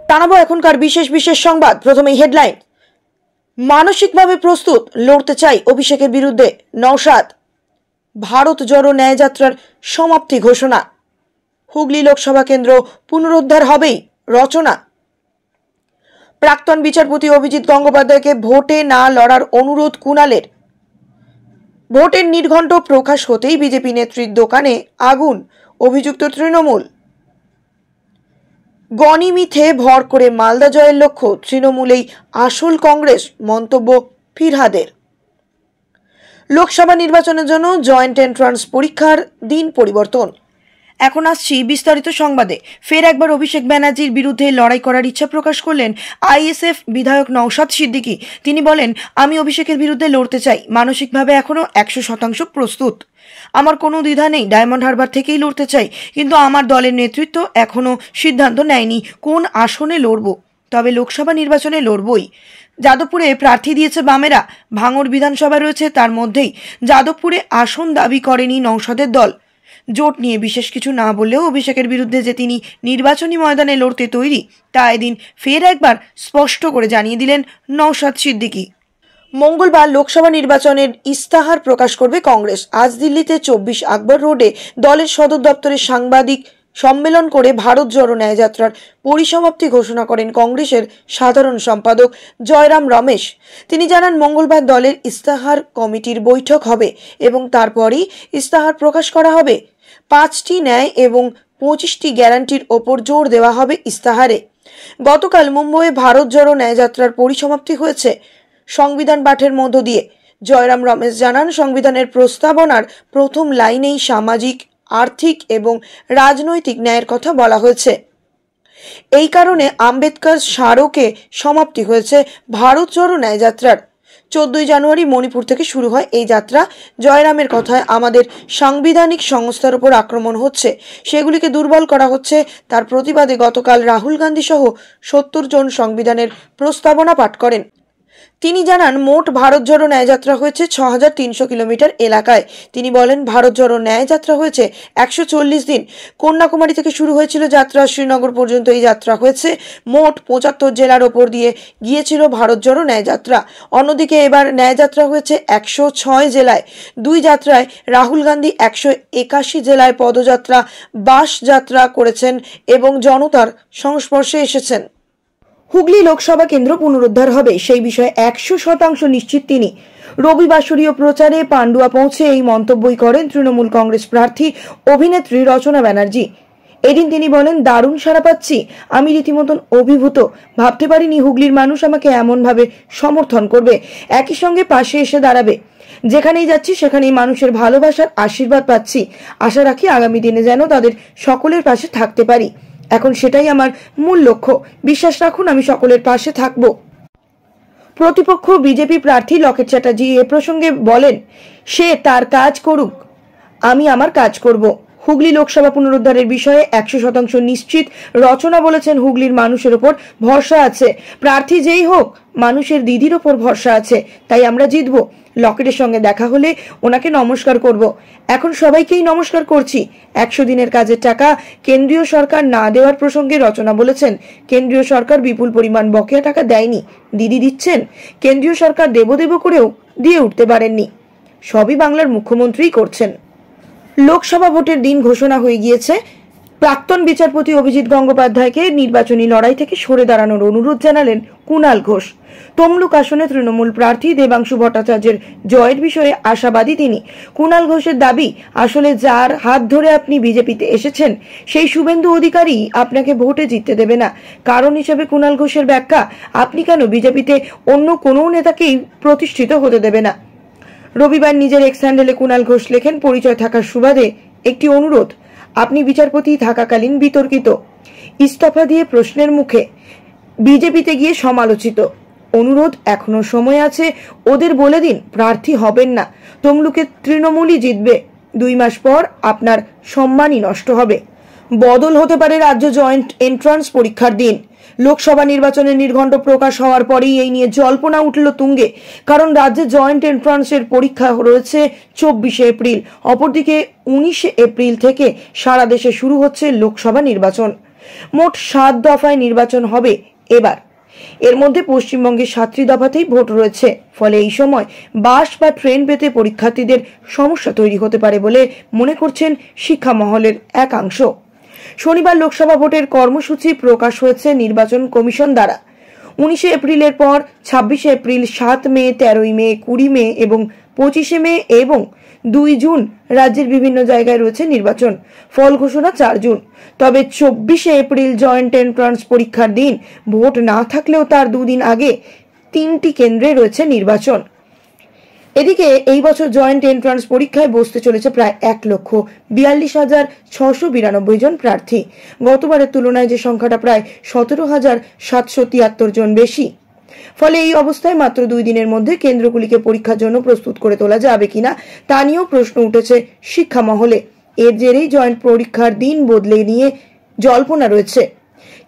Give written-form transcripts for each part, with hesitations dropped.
জানাবো এখনকার বিশেষ বিশেষ সংবাদ। প্রথমেই হেডলাইন। মানসিকভাবে প্রস্তুত, লড়তে চাই অভিষেকের বিরুদ্ধে নওশাদ। ভারত জোড়ো ন্যায়যাত্রার সমাপ্তি ঘোষণা। হুগলি লোকসভা কেন্দ্র পুনরুদ্ধার হবেই, রচনা। প্রাক্তন বিচারপতি অভিজিৎ গঙ্গোপাধ্যায়কে ভোটে না লড়ার অনুরোধ কুণালের। ভোটের নির্ঘণ্ট প্রকাশ হতেই বিজেপি নেত্রীর দোকানে আগুন, অভিযুক্ত তৃণমূল। গণিমিথে ভর করে মালদা জয়ের লক্ষ্য, তৃণমূলেই আসল কংগ্রেস, মন্তব্য ফিরহাদের। লোকসভা নির্বাচনের জন্য জয়েন্ট এন্ট্রান্স পরীক্ষার দিন পরিবর্তন। এখন আসছি বিস্তারিত সংবাদে। ফের একবার অভিষেক ব্যানার্জির বিরুদ্ধে লড়াই করার ইচ্ছা প্রকাশ করলেন আইএসএফ বিধায়ক নওশাদ সিদ্দিকী। তিনি বলেন, আমি অভিষেকের বিরুদ্ধে লড়তে চাই, মানসিকভাবে এখনও 100% প্রস্তুত। আমার কোনো দ্বিধা নেই, ডায়মন্ড হারবার থেকেই লড়তে চাই, কিন্তু আমার দলের নেতৃত্ব এখনও সিদ্ধান্ত নেয়নি কোন আসনে লড়ব। তবে লোকসভা নির্বাচনে লড়বই। যাদবপুরে প্রার্থী দিয়েছে বামেরা, ভাঙড় বিধানসভা রয়েছে তার মধ্যেই। যাদবপুরে আসন দাবি করেনি নওশাদের দল। জোট নিয়ে বিশেষ কিছু না বললেও অভিষেকের বিরুদ্ধে যে তিনি নির্বাচনী ময়দানে লড়তে তৈরি, তা এদিন ফের একবার স্পষ্ট করে জানিয়ে দিলেন নওশাদ সিদ্দিকী। মঙ্গলবার লোকসভা নির্বাচনের ইস্তাহার প্রকাশ করবে কংগ্রেস। আজ দিল্লিতে 24 আকবর রোডে দলের সদর দপ্তরে সাংবাদিক সম্মেলন করে ভারত জোড়ো ন্যায়যাত্রার পরিসমাপ্তি ঘোষণা করেন কংগ্রেসের সাধারণ সম্পাদক জয়রাম রমেশ। তিনি জানান, মঙ্গলবার দলের ইস্তাহার কমিটির বৈঠক হবে এবং তারপরই ইস্তাহার প্রকাশ করা হবে। 5টি ন্যায় এবং 25টি গ্যারান্টির ওপর জোর দেওয়া হবে ইস্তাহারে। গতকাল মুম্বইয়ে ভারত জোড়ো ন্যায়যাত্রার পরিসমাপ্তি হয়েছে সংবিধান পাঠের মধ্য দিয়ে। জয়রাম রমেশ জানান, সংবিধানের প্রস্তাবনার প্রথম লাইনেই সামাজিক, আর্থিক এবং রাজনৈতিক ন্যায়ের কথা বলা হয়েছে। এই কারণে আম্বেদকর স্মারকে সমাপ্তি হয়েছে ভারত জোড়ো ন্যায়যাত্রার। 14ই জানুয়ারি মণিপুর থেকে শুরু হয় এই যাত্রা। জয়রামের কথায়, আমাদের সাংবিধানিক সংস্থার উপর আক্রমণ হচ্ছে, সেগুলিকে দুর্বল করা হচ্ছে। তার প্রতিবাদে গতকাল রাহুল গান্ধী সহ 70 জন সংবিধানের প্রস্তাবনা পাঠ করেন। তিনি জানান, মোট ভারত জোড়ো ন্যায়যাত্রা হয়েছে 6300 কিলোমিটার এলাকায়। তিনি বলেন, ভারত জোড়ো ন্যায়যাত্রা হয়েছে 140 দিন। কন্যাকুমারী থেকে শুরু হয়েছিল যাত্রা, শ্রীনগর পর্যন্ত এই যাত্রা হয়েছে। মোট 75 জেলার ওপর দিয়ে গিয়েছিল ভারত জোড়ো ন্যায়যাত্রা। অন্যদিকে এবার ন্যায়যাত্রা হয়েছে 106 জেলায়। 2 যাত্রায় রাহুল গান্ধী 181 জেলায় পদযাত্রা, বাস যাত্রা করেছেন এবং জনতার সংস্পর্শে এসেছেন। হুগলি লোকসভা কেন্দ্র পুনরুদ্ধার হবে, সেই বিষয়ে 100% নিশ্চিত তিনি। রবিবাসরীয় প্রচারে পান্ডুয়া পৌঁছে এই মন্তব্যই করেন তৃণমূল কংগ্রেস প্রার্থী অভিনেত্রী রচনা ব্যানার্জি। এদিন তিনি বলেন, দারুণ সাড়া পাচ্ছি, আমি রীতিমতন অভিভূত। ভাবতে পারিনি হুগলির মানুষ আমাকে এমনভাবে সমর্থন করবে, একই সঙ্গে পাশে এসে দাঁড়াবে। যেখানেই যাচ্ছি সেখানেই মানুষের ভালোবাসার আশীর্বাদ পাচ্ছি। আশা রাখি আগামী দিনে যেন তাদের সকলের পাশে থাকতে পারি। এখন সেটাই আমার মূল লক্ষ্য। বিশ্বাস রাখুন, আমি সকলের পাশে থাকব। প্রতিপক্ষ বিজেপি প্রার্থী লকেট চ্যাটার্জি এ প্রসঙ্গে বলেন, সে তার কাজ করুক, আমি আমার কাজ করব। হুগলি লোকসভা পুনরুদ্ধারের বিষয়ে 100% নিশ্চিত রচনা বলেছেন, হুগলির মানুষের ওপর ভরসা আছে। প্রার্থী যেই হোক, মানুষের দিদির ওপর ভরসা আছে, তাই আমরা জিতব। লকেটের সঙ্গে দেখা হলে ওনাকে নমস্কার করব। এখন সবাইকেই নমস্কার করছি। 100 দিনের কাজের টাকা কেন্দ্রীয় সরকার না দেওয়ার প্রসঙ্গে রচনা বলেছেন, কেন্দ্রীয় সরকার বিপুল পরিমাণ বকেয়া টাকা দেয়নি, দিদি দিচ্ছেন। কেন্দ্রীয় সরকার দেব করেও দিয়ে উঠতে পারেননি, সবই বাংলার মুখ্যমন্ত্রীই করছেন। লোকসভা ভোটের দিন ঘোষণা হয়ে গিয়েছে। প্রাক্তন বিচারপতি অভিজিৎ গঙ্গোপাধ্যায়কে নির্বাচনী লড়াই থেকে সরে দাঁড়ানোর অনুরোধ জানালেন কুণাল ঘোষ। তমলুক আসনে তৃণমূল প্রার্থী দেবাংশু ভট্টাচার্যের জয়ের বিষয়ে আশাবাদী তিনি। কুণাল ঘোষের দাবি, আসলে যার হাত ধরে আপনি বিজেপিতে এসেছেন, সেই শুভেন্দু অধিকারী আপনাকে ভোটে জিততে দেবে না। কারণ হিসেবে কুণাল ঘোষের ব্যাখ্যা, আপনি কেন বিজেপিতে অন্য কোনো নেতাকেই প্রতিষ্ঠিত হতে দেবে না। রবিবার নিজের এক্স হ্যান্ডেলে কুণাল ঘোষ লেখেন, পরিচয় থাকার সুবাদে একটি অনুরোধ। আপনি বিচারপতি থাকাকালীন বিতর্কিত, ইস্তফা দিয়ে প্রশ্নের মুখে, বিজেপিতে গিয়ে সমালোচিত। অনুরোধ, এখনো সময় আছে, ওদের বলে দিন প্রার্থী হবেন না। তমলুকে তৃণমূলই জিতবে। 2 মাস পর আপনার সম্মানই নষ্ট হবে। বদল হতে পারে রাজ্য জয়েন্ট এন্ট্রান্স পরীক্ষার দিন। লোকসভা নির্বাচনের নির্ঘণ্ট প্রকাশ হওয়ার পরেই এই নিয়ে জল্পনা উঠল তুঙ্গে। কারণ রাজ্যে জয়েন্ট এন্ট্রান্সের পরীক্ষা রয়েছে 24 এপ্রিল। অপরদিকে 19 এপ্রিল থেকে সারা দেশে শুরু হচ্ছে লোকসভা নির্বাচন। মোট 7 দফায় নির্বাচন হবে এবার। এর মধ্যে পশ্চিমবঙ্গের 7টি দফাতেই ভোট রয়েছে। ফলে এই সময় বাস বা ট্রেন পেতে পরীক্ষার্থীদের সমস্যা তৈরি হতে পারে বলে মনে করছেন শিক্ষা মহলের একাংশ। শনিবার লোকসভা ভোটের কর্মসূচি প্রকাশ হয়েছে নির্বাচন কমিশন দ্বারা। 19 এপ্রিলের পর 26 এপ্রিল, 7 মে, 13 মে, 20 মে এবং 25 মে এবং 2 জুন রাজ্যের বিভিন্ন জায়গায় রয়েছে নির্বাচন। ফল ঘোষণা 4 জুন। তবে 24 এপ্রিল জয়েন্ট এন্ট্রান্স পরীক্ষার দিন ভোট না থাকলেও তার 2 দিন আগে 3টি কেন্দ্রে রয়েছে নির্বাচন। এদিকে এই বছর জয়েন্ট এন্ট্রান্স পরীক্ষায় বসতে চলেছে প্রায় 1,42,692 জন প্রার্থী। গতবারের তুলনায় যে সংখ্যাটা প্রায় 17,773 জন বেশি। ফলে এই অবস্থায় মাত্র 2 দিনের মধ্যে কেন্দ্রগুলিকে পরীক্ষার জন্য প্রস্তুত করে তোলা যাবে কিনা তা নিয়েও প্রশ্ন উঠেছে শিক্ষা মহলে। এর জেরেই জয়েন্ট পরীক্ষার দিন বদলে নিয়ে জল্পনা রয়েছে।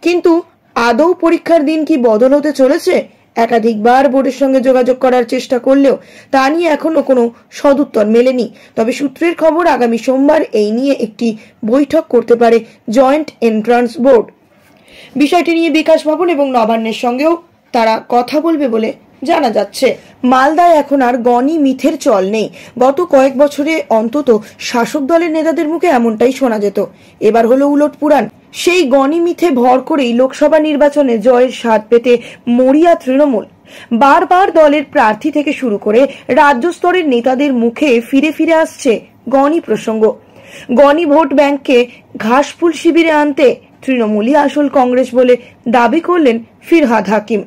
কিন্তু আদৌ পরীক্ষার দিন কি বদল হতে চলেছে? একাধিকবার বোর্ডের সঙ্গে যোগাযোগ করার চেষ্টা করলেও তা নিয়ে এখনো কোনো সদুত্তর মেলেনি। তবে সূত্রের খবর, আগামী সোমবার এই নিয়ে একটি বৈঠক করতে পারে জয়েন্ট এন্ট্রান্স বোর্ড। বিষয়টি নিয়ে বিকাশ ভবন এবং নবান্নের সঙ্গেও তারা কথা বলবে বলে জানা যাচ্ছে। মালদায় এখন আর গনি মিথের চল নেই। গত কয়েক বছরে অন্তত শাসক দলের নেতাদের মুখে এমনটাই শোনা যেত। এবার হলো উলট পুরাণ। সেই গনি মিথে ভর করেই লোকসভা নির্বাচনে জয়ের স্বাদ পেতে মরিয়া তৃণমূল। বারবার দলের প্রার্থী থেকে শুরু করে রাজ্য স্তরের নেতাদের মুখে ফিরে ফিরে আসছে গনি প্রসঙ্গ। গনি ভোট ব্যাংককে ঘাসফুল শিবিরে আনতে তৃণমূলই আসল কংগ্রেস বলে দাবি করলেন ফিরহাদ হাকিম।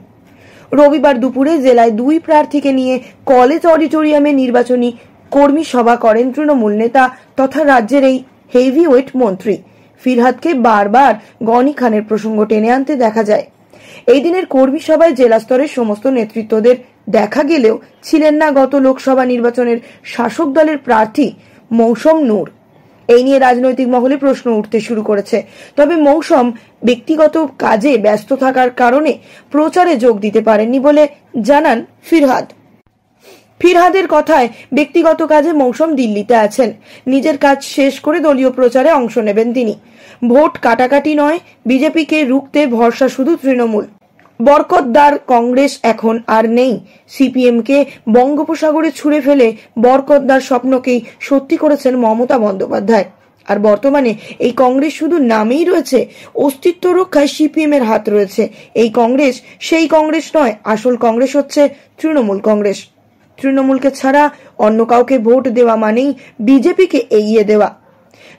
রবিবার দুপুরে জেলায় 2 প্রার্থীকে নিয়ে কলেজ অডিটোরিয়ামে নির্বাচনী কর্মী সভা করেন তৃণমূল নেতা তথা রাজ্যের এই হেভিওয়েট মন্ত্রী। ফিরহাদকে বারবার গনি খানের প্রসঙ্গ টেনে আনতে দেখা যায়। এই দিনের কর্মী সভায় জেলা স্তরের সমস্ত নেতৃত্বদের দেখা গেলেও ছিলেন না গত লোকসভা নির্বাচনের শাসক দলের প্রার্থী মৌসম নূর। এই নিয়ে রাজনৈতিক মহলে প্রশ্ন উঠতে শুরু করেছে। তবে মৌসম ব্যক্তিগত কাজে ব্যস্ত থাকার কারণে প্রচারে যোগ দিতে পারেননি বলে জানান ফিরহাদ। ফিরহাদের কথায়, ব্যক্তিগত কাজে মৌসম দিল্লিতে আছেন। নিজের কাজ শেষ করে দলীয় প্রচারে অংশ নেবেন তিনি। ভোট কাটাকাটি নয়, বিজেপিকে রুখতে ভরসা শুধু তৃণমূল। বরকতদার কংগ্রেস এখন আর নেই। সিপিএমকে বঙ্গোপসাগরে ছুঁড়ে ফেলে বরকতদার স্বপ্নকেই সত্যি করেছেন মমতা বন্দ্যোপাধ্যায়। আর বর্তমানে এই কংগ্রেস শুধু নামেই রয়েছে, অস্তিত্ব রক্ষায় সিপিএম এর হাত রয়েছে। এই কংগ্রেস সেই কংগ্রেস নয়, আসল কংগ্রেস হচ্ছে তৃণমূল কংগ্রেস। তৃণমূলকে ছাড়া অন্য কাউকে ভোট দেওয়া মানেই বিজেপিকে এগিয়ে দেওয়া।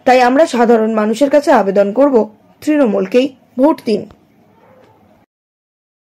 তাই আমরা সাধারণ মানুষের কাছে আবেদন করব, তৃণমূলকেই ভোট দিন।